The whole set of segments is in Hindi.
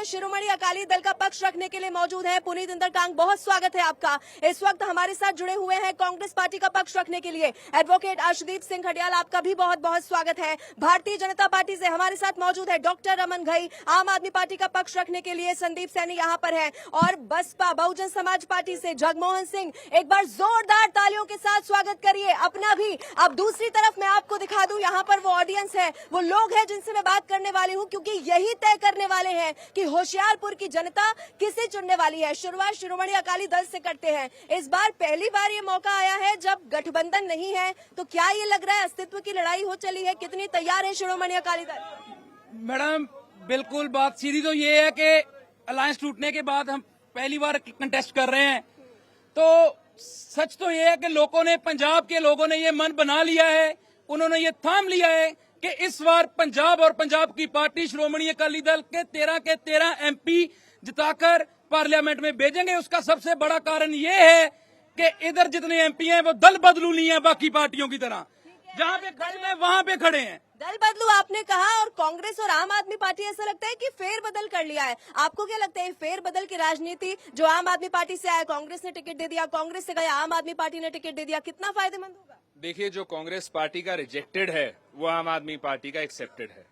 शिरोमणि अकाली दल का पक्ष रखने के लिए मौजूद है पुनीत इंद्रकांग। बहुत स्वागत है आपका। इस वक्त हमारे साथ जुड़े हुए हैं कांग्रेस पार्टी का पक्ष रखने के लिए एडवोकेट अर्शदीप सिंह खडियाल, आपका भी बहुत बहुत स्वागत है। भारतीय जनता पार्टी से हमारे साथ मौजूद है डॉक्टर रमन घई, आम आदमी पार्टी का पक्ष रखने के लिए संदीप सैनी यहाँ पर है, और बसपा बहुजन समाज पार्टी से जगमोहन सिंह। एक बार जोरदार तालियों के साथ स्वागत करिए अपना भी। अब दूसरी तरफ मैं आपको दिखा दूं, यहाँ पर वो ऑडियंस है, वो लोग हैं जिनसे मैं बात करने वाली हूँ, क्योंकि यही तय करने वाले हैं कि होशियारपुर की जनता किसे चुनने वाली है। शुरुआत शिरोमणि अकाली दल से करते हैं। इस बार पहली बार ये मौका आया है जब गठबंधन नहीं है, तो क्या ये लग रहा है अस्तित्व की लड़ाई हो चली है? कितनी तैयार है शिरोमणि अकाली दल? मैडम बिल्कुल, बात सीधी तो ये है कि अलायंस टूटने के बाद हम पहली बार कंटेस्ट कर रहे हैं, तो सच तो ये है कि लोगों ने, पंजाब के लोगों ने ये मन बना लिया है, उन्होंने ये थाम लिया है कि इस बार पंजाब और पंजाब की पार्टी शिरोमणि अकाली दल के 13 एमपी जिताकर पार्लियामेंट में भेजेंगे। उसका सबसे बड़ा कारण ये है कि इधर जितने एमपी हैं वो दल बदलू नहीं है, बाकी पार्टियों की तरह जहाँ पे खड़े हैं वहाँ पे खड़े हैं। दल बदलू आपने कहा, और कांग्रेस और आम आदमी पार्टी ऐसा लगता है कि फेर बदल कर लिया है। आपको क्या लगता है फेर बदल की राजनीति जो आम आदमी पार्टी से आया, कांग्रेस ने टिकट दे दिया, कांग्रेस से गया आम आदमी पार्टी ने टिकट दे दिया, कितना फायदेमंद होगा? देखिए, जो कांग्रेस पार्टी का रिजेक्टेड है वो आम आदमी पार्टी का एक्सेप्टेड है।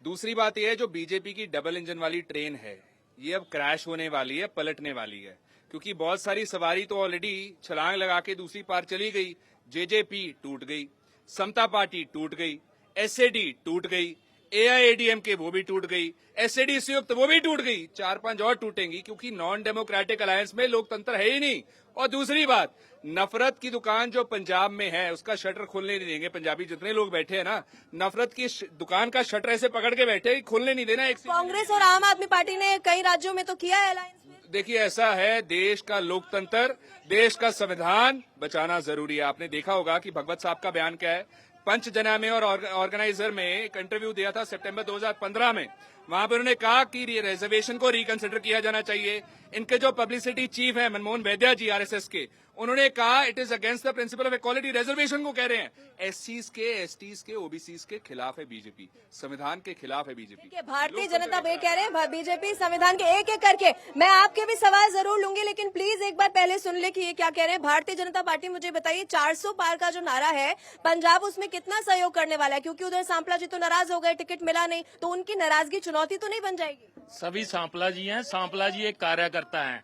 दूसरी बात यह है, जो बीजेपी की डबल इंजन वाली ट्रेन है ये अब क्रैश होने वाली है, पलटने वाली है, क्योंकि बहुत सारी सवारी तो ऑलरेडी छलांग लगा के दूसरी पार चली गई। जेजेपी टूट गई, समता पार्टी टूट गई, एसएडी टूट गई, एआईएडीएमके वो भी टूट गई, एसएडी संयुक्त वो भी टूट गई, 4-5 और टूटेंगी, क्योंकि नॉन डेमोक्रेटिक अलायंस में लोकतंत्र है ही नहीं। और दूसरी बात, नफरत की दुकान जो पंजाब में है उसका शटर खोलने नहीं देंगे। पंजाबी जितने लोग बैठे हैं ना, नफरत की दुकान का शटर ऐसे पकड़ के बैठे, खोलने नहीं देना। कांग्रेस और आम आदमी पार्टी ने कई राज्यों में तो किया है अलायंस में। देखिए, ऐसा है, देश का लोकतंत्र, देश का संविधान बचाना जरूरी है। आपने देखा होगा कि भगवत साहब का बयान क्या है। पंचजना में और ऑर्गेनाइजर में एक इंटरव्यू दिया था सितंबर 2015 में, वहां पर उन्होंने कहा कि रिजर्वेशन को रिकंसिडर किया जाना चाहिए। इनके जो पब्लिसिटी चीफ है मनमोहन वैद्या जी आरएसएस के, उन्होंने कहा it is against the principle of equality. Reservation को कह रहे हैं, एससीज के, एसटीज के, ओबीसीज के खिलाफ है बीजेपी, संविधान के खिलाफ है बीजेपी। भारतीय जनता वे कह रहे हैं बीजेपी संविधान के एक एक करके। मैं आपके भी सवाल जरूर लूंगी, लेकिन प्लीज एक बार पहले सुन ले कि ये क्या कह रहे हैं। भारतीय जनता पार्टी, मुझे बताइए 400 पार का जो नारा है, पंजाब उसमें कितना सहयोग करने वाला है? क्योंकि उधर सांपला जी तो नाराज हो गए, टिकट मिला नहीं, तो उनकी नाराजगी चुनौती तो नहीं बन जाएगी? सभी सांपला जी हैं। सांपला जी एक कार्यकर्ता हैं,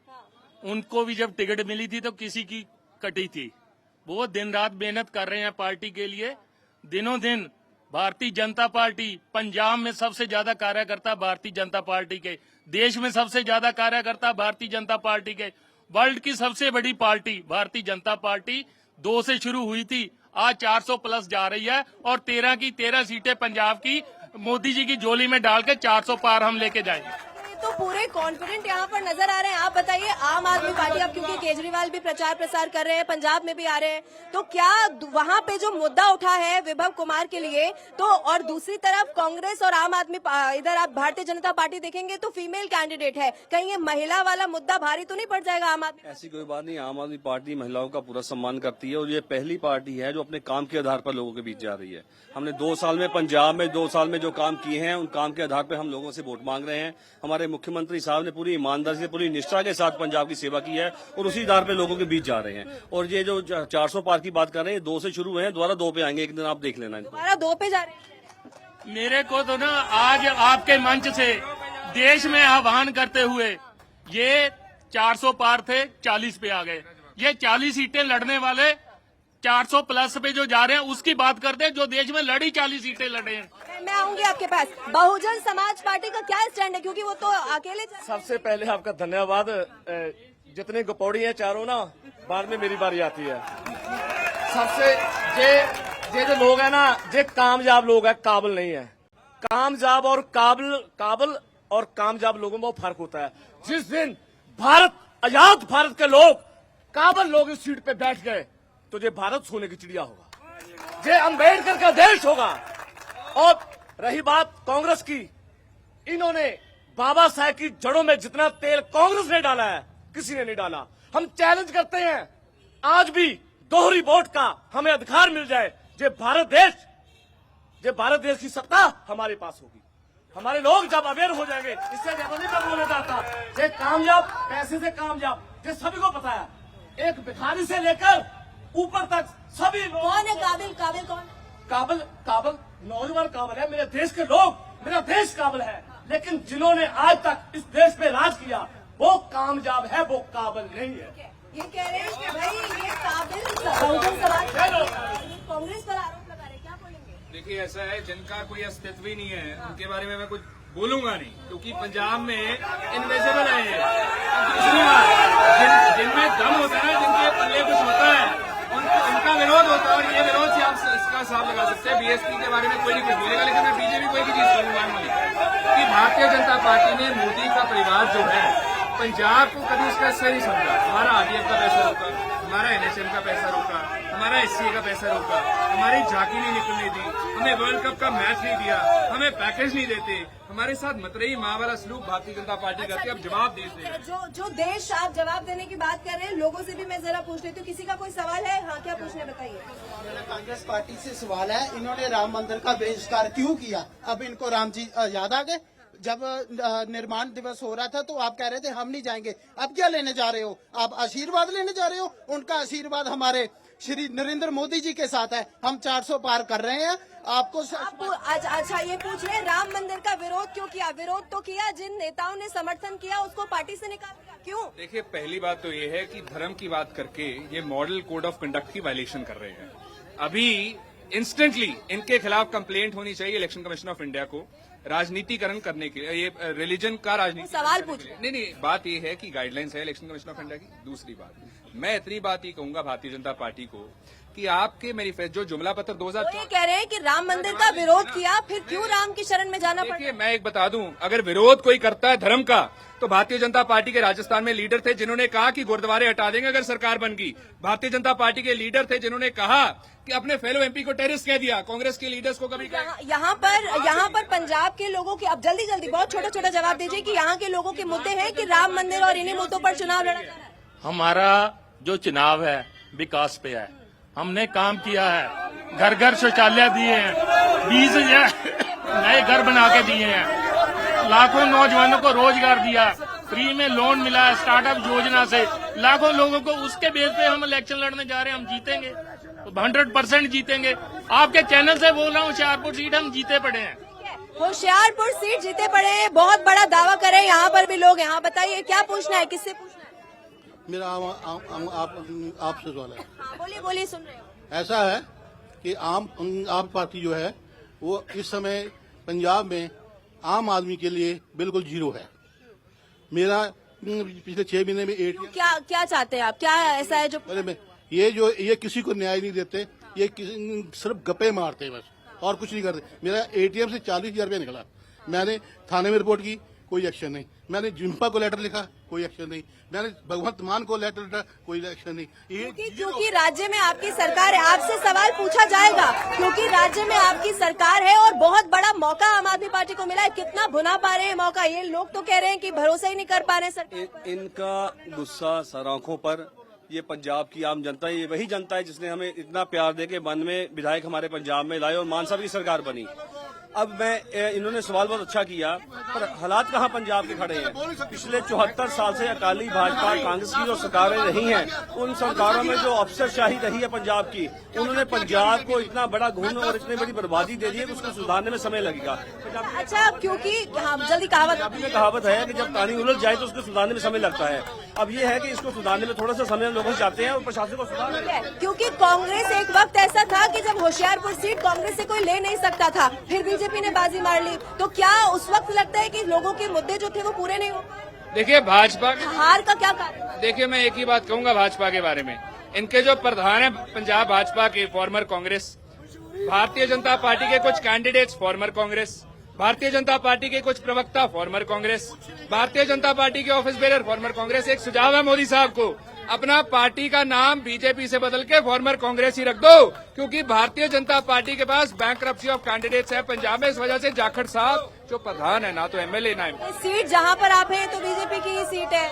उनको भी जब टिकट मिली थी तो किसी की कटी थी। वो दिन रात मेहनत कर रहे हैं पार्टी के लिए, दिनों दिन। भारतीय जनता पार्टी पंजाब में सबसे ज्यादा कार्यकर्ता भारतीय जनता पार्टी के, देश में सबसे ज्यादा कार्यकर्ता भारतीय जनता पार्टी के, वर्ल्ड की सबसे बड़ी पार्टी भारतीय जनता पार्टी 2 से शुरू हुई थी, आज 400 प्लस जा रही है, और 13 की 13 सीटें पंजाब की मोदी जी की झोली में डाल के 400 पार हम लेके जाएंगे। तो पूरे कॉन्फिडेंट यहाँ पर नजर आ रहे हैं। आप बताइए, आम आदमी पार्टी, अब क्योंकि केजरीवाल भी प्रचार प्रसार कर रहे हैं, पंजाब में भी आ रहे हैं, तो क्या वहाँ पे जो मुद्दा उठा है विभव कुमार के लिए, तो और दूसरी तरफ कांग्रेस और आम आदमी, इधर आप भारतीय जनता पार्टी देखेंगे तो फीमेल कैंडिडेट है, कहीं ये महिला वाला मुद्दा भारी तो नहीं पड़ जाएगा आम आदमी? ऐसी कोई बात नहीं, आम आदमी पार्टी महिलाओं का पूरा सम्मान करती है, और ये पहली पार्टी है जो अपने काम के आधार पर लोगों के बीच जा रही है। हमने 2 साल में पंजाब में 2 साल में जो काम किए हैं, उन काम के आधार पर हम लोगों से वोट मांग रहे हैं। हमारे मुख्यमंत्री साहब ने पूरी ईमानदारी से, पूरी निष्ठा के साथ पंजाब की सेवा की है, और उसी आधार पर लोगों के बीच जा रहे हैं। और ये जो 400 पार की बात कर रहे हैं, 2 से शुरू हुए हैं, दोबारा 2 पे आएंगे, एक दिन आप देख लेना। दोबारा 2 पे जा रहे हैं। मेरे को तो ना आज आपके मंच से देश में आह्वान करते हुए, ये 400 पार थे, 40 पे आ गए। ये 40 सीटें लड़ने वाले 400 प्लस पे जो जा रहे हैं उसकी बात करते हैं, जो देश में लड़ी 40 सीटें लड़े हैं। मैं आऊंगी आपके पास। बहुजन समाज पार्टी का क्या स्टैंड है, क्योंकि वो तो अकेले? सबसे पहले आपका धन्यवाद। जितने गपौड़ी हैं चारों ना, बाद में मेरी बारी आती है। सबसे ये जो लोग हैं ना, ये कामयाब लोग हैं, काबिल नहीं है। कामयाब और काबिल और कामयाब लोगों में फर्क होता है। जिस दिन आजाद भारत के लोग, काबिल लोग इस सीट पे बैठ गए, तो ये भारत सोने की चिड़िया होगा, ये अम्बेडकर का देश होगा। और रही बात कांग्रेस की, इन्होंने बाबा साहेब की जड़ों में जितना तेल कांग्रेस ने डाला है, किसी ने नहीं डाला। हम चैलेंज करते हैं, आज भी दोहरी वोट का हमें अधिकार मिल जाए। ये भारत देश की सत्ता हमारे पास होगी। हमारे लोग जब अवेयर हो जाएंगे, इससे ज्यादा नहीं मैं बोलना चाहता। ये कामयाब पैसे से कामयाब, ये सभी को पता है। एक भिखारी से लेकर ऊपर तक सभी लोग कौन है काबिल? काबिल कौन है? काबिल काबिल नौजवान काबिल है, मेरे देश के लोग, मेरा देश काबिल है। लेकिन जिन्होंने आज तक इस देश पे राज किया वो कामयाब है, वो काबिल नहीं है। ये कह रहे हैं कि भाई ये काबिल बहुजन समाज कांग्रेस पर आरोप लगा रहे हैं, क्या बोलेंगे? देखिए ऐसा है, जिनका कोई अस्तित्व ही नहीं है उनके बारे में मैं कुछ बोलूंगा नहीं, क्योंकि पंजाब में इनविजिबल है ये। और दूसरी बात, जिनमें दम होता है, जिनके पल्ले कुछ होता है, उनका विरोध होता है। और ये विरोध से आप इसका हिसाब लगा सकते हैं। बीएसपी के बारे में कोई नहीं कुछ बोलेगा, लेकिन मैं बीजेपी कोई भी चीज बोलूंगा कि भारतीय जनता पार्टी ने मोदी का परिवार जो है पंजाब को कभी उसका हिस्सा नहीं समझा। हमारा आरडीएफ का पैसा रोका, हमारा एनएचएम का पैसा रोका, हमारा एससीए का पैसा रोका, हमारी झांकी नहीं निकलने दी, हमें वर्ल्ड कप का मैच नहीं दिया, हमें पैकेज नहीं देते, हमारे साथ मतरेई माँ वाला सलूक भारतीय जनता पार्टी करती है। अब जवाब दीजिए। जो देश आप जवाब देने की बात कर रहे हैं, लोगों से भी मैं जरा पूछ लेती हूँ, किसी का कोई सवाल है? हाँ, क्या पूछना है बताइए। मेरा कांग्रेस पार्टी से सवाल है, इन्होंने राम मंदिर का बहिष्कार क्यों किया? अब इनको राम जी याद आ गए? जब निर्माण दिवस हो रहा था तो आप कह रहे थे हम नहीं जाएंगे, अब क्या लेने जा रहे हो? आप आशीर्वाद लेने जा रहे हो? उनका आशीर्वाद हमारे श्री नरेंद्र मोदी जी के साथ है। हम 400 पार कर रहे हैं। आपको अच्छा ये पूछ रहे हैं, राम मंदिर का विरोध क्यों किया? विरोध तो किया, जिन नेताओं ने समर्थन किया उसको पार्टी से निकाल दिया, क्यों? देखिए पहली बात तो ये है कि धर्म की बात करके ये मॉडल कोड ऑफ कंडक्ट की वायलेशन कर रहे हैं। अभी इंस्टेंटली इनके खिलाफ कंप्लेंट होनी चाहिए इलेक्शन कमीशन ऑफ इंडिया को, राजनीतिकरण करने के लिए। ये रिलीजन का राजनीति सवाल पूछ रहे हैं। नहीं, बात ये है कि गाइडलाइंस है इलेक्शन कमीशन ऑफ इंडिया की। दूसरी बात, मैं इतनी बात ही कहूंगा भारतीय जनता पार्टी को कि आपके मैनिफेस्टो जो जुमला पत्र 2000 तो ये कह रहे हैं कि राम मंदिर का विरोध किया, फिर क्यों राम की शरण में जाना पड़ा? देखिए मैं एक बता दूं, अगर विरोध कोई करता है धर्म का तो भारतीय जनता पार्टी के राजस्थान में लीडर थे जिन्होंने कहा कि गुरुद्वारे हटा देंगे अगर सरकार बन गई। भारतीय जनता पार्टी के लीडर थे जिन्होंने कहा कि अपने फेलो एमपी को टेररिस्ट कह दिया। कांग्रेस के लीडर्स को कभी यहाँ पर पंजाब के लोगों के, अब जल्दी जल्दी बहुत छोटा छोटा जवाब दीजिए कि यहाँ के लोगों के मुद्दे हैं कि राम मंदिर और इन्हीं मुद्दों पर चुनाव लड़ा जा रहा है। हमारा जो चुनाव है विकास पे है, हमने काम किया है, घर घर शौचालय दिए हैं, 20,000 नए घर बना के दिए हैं, लाखों नौजवानों को रोजगार दिया, फ्री में लोन मिला है स्टार्टअप योजना से, लाखों लोगों को। उसके बेस पे हम इलेक्शन लड़ने जा रहे हैं, हम जीतेंगे, 100% जीतेंगे। आपके चैनल से बोल रहा हूँ, होशियारपुर सीट हम जीते पड़े हैं। होशियारपुर सीट जीते पड़े हैं, बहुत बड़ा दावा करें यहाँ पर भी लोग। यहाँ बताइए क्या पूछना है, किससे पूछना है? मेरा आपसे सवाल है। हाँ, बोलिए बोलिए, सुन रहे हो। ऐसा है कि आम पार्टी जो है वो इस समय पंजाब में आम आदमी के लिए बिल्कुल जीरो है। मेरा पिछले 6 महीने में क्या चाहते हैं आप? क्या ऐसा है जो ये किसी को न्याय नहीं देते, ये सिर्फ गप्पे मारते हैं बस, और कुछ नहीं करते। मेरा एटीएम से 40,000 रुपया निकला, मैंने थाने में रिपोर्ट की, कोई एक्शन नहीं। मैंने जिम्पा को लेटर लिखा, कोई एक्शन नहीं। मैंने भगवंत मान को लेटर लिखा, कोई एक्शन नहीं। क्योंकि राज्य में आपकी सरकार है, आपसे सवाल पूछा जाएगा क्योंकि राज्य में आपकी सरकार है और बहुत बड़ा मौका आम आदमी पार्टी को मिला है। कितना भुना पा रहे हैं मौका? ये लोग तो कह रहे हैं कि भरोसा ही नहीं कर पा रहे सरकार। इनका गुस्सा सर आंखों पर, ये पंजाब की आम जनता है, ये वही जनता है जिसने हमें इतना प्यार दे के 92 विधायक हमारे पंजाब में लाए और मान साहब की सरकार बनी। अब इन्होंने सवाल बहुत अच्छा किया, पर हालात कहाँ पंजाब के खड़े हैं? पिछले 74 साल से अकाली भाजपा कांग्रेस की जो सरकारें रही हैं, उन सरकारों में जो अफसरशाही रही है पंजाब की, उन्होंने पंजाब को इतना बड़ा घुन और इतनी बड़ी बर्बादी दे दी है कि उसको सुधारने में समय लगेगा। अच्छा, क्योंकि जल्दी कहावत है कि जब कहानी उलझ जाए तो उसको सुधारने में समय लगता है। अब ये है कि इसको सुधारने में थोड़ा सा समय लोग चाहते हैं और प्रशासन को सुधारना, क्योंकि कांग्रेस एक वक्त ऐसा था कि जब होशियारपुर सीट कांग्रेस से कोई ले नहीं सकता था, फिर बीजेपी ने बाजी मार ली। तो क्या उस वक्त लगता है कि लोगों के मुद्दे जो थे वो पूरे नहीं हो पाए? देखिए भाजपा हार का क्या कारण? देखिए मैं एक ही बात कहूंगा भाजपा के बारे में, इनके जो प्रधान है पंजाब भाजपा के फॉर्मर कांग्रेस, भारतीय जनता पार्टी के कुछ candidates farmer Congress, Bharatiya Janata party के कुछ प्रवक्ता फॉर्मर कांग्रेस, भारतीय जनता पार्टी के ऑफिस बेरर फॉर्मर कांग्रेस। एक सुझाव है मोदी साहब को, अपना पार्टी का नाम बीजेपी से बदल के फॉर्मर कांग्रेस ही रख दो, क्योंकि भारतीय जनता पार्टी के पास बैंकरप्सी ऑफ कैंडिडेट्स है पंजाब में। इस वजह से जाखड़ साहब जो प्रधान है, ना तो एमएलए ना सीट जहां पर आप हैं तो बीजेपी की ही सीट है।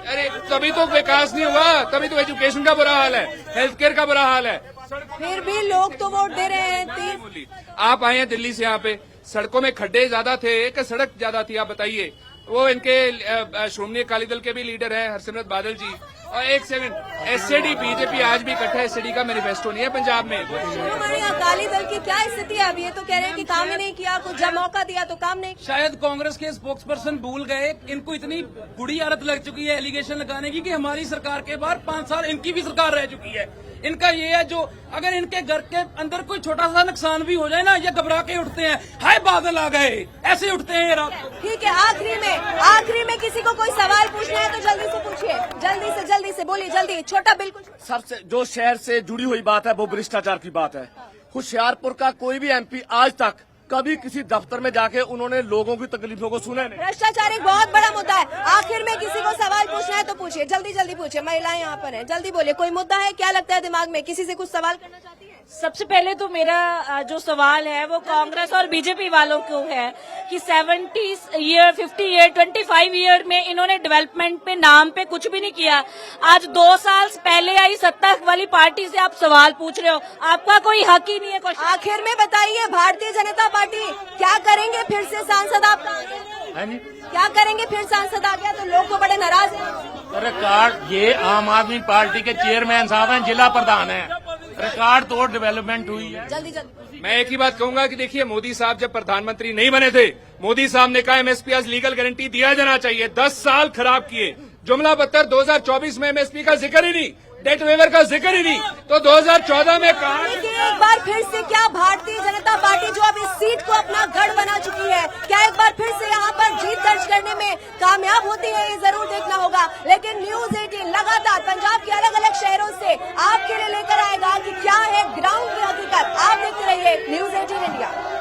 अरे तभी तो विकास नहीं हुआ, तभी तो एजुकेशन का बुरा हाल है, हेल्थ केयर का बुरा हाल है। फिर भी लोग तो वोट दे रहे हैं। आप आए हैं दिल्ली से, यहाँ पे सड़कों में खड्डे ज्यादा थे कि सड़क ज्यादा थी? आप बताइए। वो इनके श्रोमणी अकाली दल के भी लीडर हैं हरसिमरत बादल जी। और एक सेकंड, एसजेडी बीजेपी आज भी इकट्ठा, एसजेडी का मैनिफेस्टो नहीं है पंजाब में। हमारे अकाली दल की क्या स्थिति है? अब ये तो कह रहे हैं कि काम ही नहीं किया, कुछ जब मौका दिया तो काम नहीं। शायद कांग्रेस के स्पोक्स पर्सन भूल गए, इनको इतनी बुरी आदत लग चुकी है एलिगेशन लगाने की कि हमारी सरकार के बाद 5 साल इनकी भी सरकार रह चुकी है। इनका ये है, जो अगर इनके घर के अंदर कोई छोटा सा नुकसान भी हो जाए ना, ये घबरा के उठते हैं, हाय बादल आ गए, ऐसे उठते हैं ये रात को। ठीक है, आखिरी में किसी को कोई सवाल पूछना है तो जल्दी से पूछिए, जल्दी से बोलिए, जल्दी, छोटा बिल्कुल। सबसे जो शहर से जुड़ी हुई बात है वो भ्रष्टाचार की बात है। होशियारपुर का कोई भी एमपी आज तक कभी किसी दफ्तर में जाके उन्होंने लोगों की तकलीफों को सुना नहीं। भ्रष्टाचार एक बहुत बड़ा मुद्दा है। आखिर में किसी को सवाल पूछना है तो पूछिए, जल्दी पूछिए। महिलाएं यहाँ पर हैं, जल्दी बोलिए, कोई मुद्दा है? क्या लगता है दिमाग में? किसी से कुछ सवाल करना चाहती है? सबसे पहले तो मेरा जो सवाल है वो कांग्रेस और बीजेपी वालों को है कि 70 ईयर, 50 ईयर, 25 ईयर में इन्होंने डेवलपमेंट पे नाम पे कुछ भी नहीं किया। आज 2 साल पहले आई सत्ता वाली पार्टी से आप सवाल पूछ रहे हो, आपका कोई हक ही नहीं है। आखिर में बताइए, भारतीय जनता पार्टी क्या करेंगे? फिर से सांसद आपका है जी, क्या करेंगे? फिर सांसद आ गया तो लोग को बड़े नाराज हैं। रिकॉर्ड, ये आम आदमी पार्टी के चेयरमैन साहब हैं, जिला प्रधान है, रिकॉर्ड तोड़ डेवलपमेंट हुई है। जल्दी मैं एक ही बात कहूंगा कि देखिए, मोदी साहब जब प्रधानमंत्री नहीं बने थे, मोदी साहब ने कहा एमएसपी आज लीगल गारंटी दिया जाना चाहिए। 10 साल खराब किए, जुमला पत्थर 2024 में एमएसपी का जिक्र ही नहीं, डेट वेवर का जिक्र ही नहीं, तो 2014 में कहा। एक बार फिर से क्या भारतीय जनता पार्टी जो अब इस सीट को अपना गढ़ बना चुकी है, क्या एक बार फिर से यहाँ पर जीत दर्ज करने में कामयाब होती है? ये जरूर देखना होगा। लेकिन न्यूज़ 18 लगातार पंजाब के अलग अलग शहरों से आपके लिए लेकर आएगा कि क्या है ग्राउंड की हकीकत। आप देखते रहिए न्यूज़ 18 इंडिया।